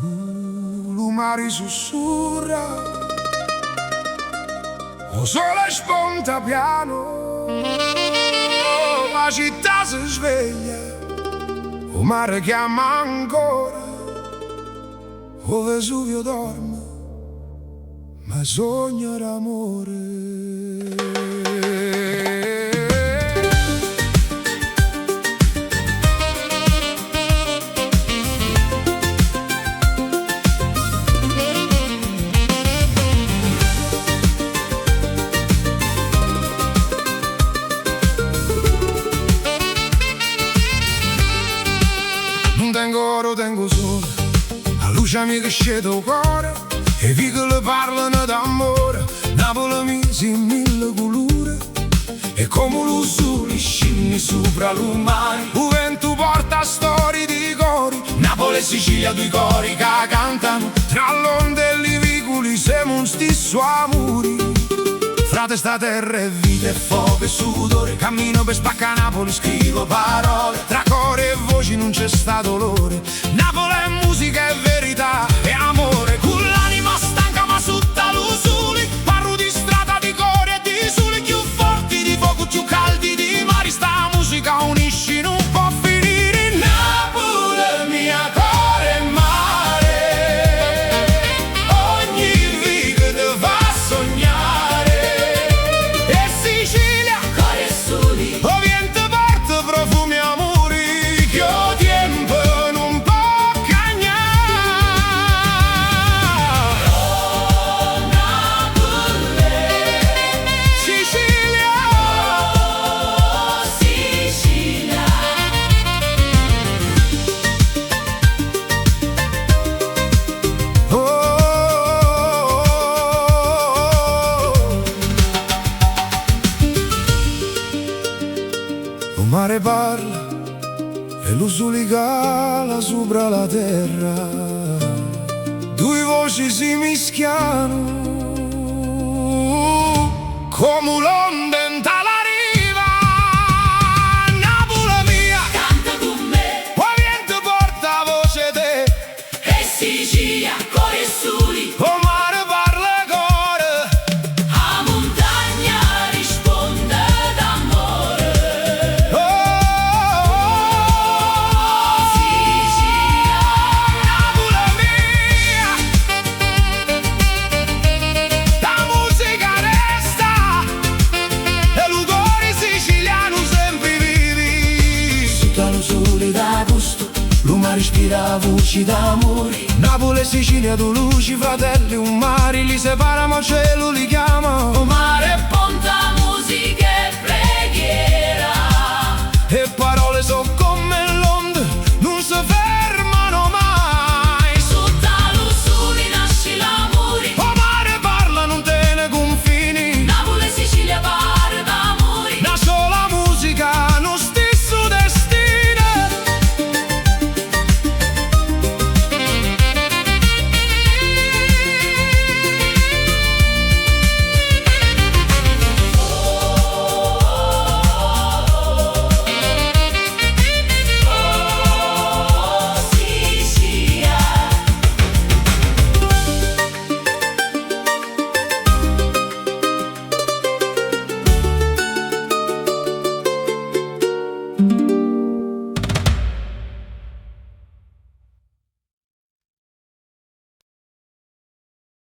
Lo mare sussurra, o sole spunta piano, la città si sveglia, o mare chiama ancora, o Vesuvio dorme, ma sogna d'amore. Non tengo oro, tengo sole, la luce mi che scende il cuore, e vi che le parlano d'amore. Napoli mi si mille colori, e come lo sole scende sopra il mare. Il vento porta storie di cori, Napoli e Sicilia due cori che cantano. Tra l'onde e i vicoli siamo un stesso amore. Frate sta terra è vita e fuoco e sudore, cammino per spacca Napoli, scrivo parole. Tra cori e voci non c'è sta dolore, Napoli è musica e verità e amore. Con l'anima stanca ma sutta lo sole, parlo di strada, di cori e di sole, più forti di fuoco, più caldi di mari. Sta musica unisci, non può finire. Napoli mia cuore e mare, ogni vita te fa sognare. Il mare parla e lo sole cala sopra la terra, due voci si mischiano come l'onda in la riva. Napoli mia, Canta con me, poi vento porta voce te, e Sicilia, cori e soli, o mare parla core, a montagna risponde d'amore. Sicilia, Napoli mia, la musica resta e il cuore siciliano sempre vivi. Sotto lo sole d'agosto, lo mare ispira voci d'amore. Napoli e Sicilia, due luci fratelli, un mare li separa ma il cielo li chiama. o mare e ponte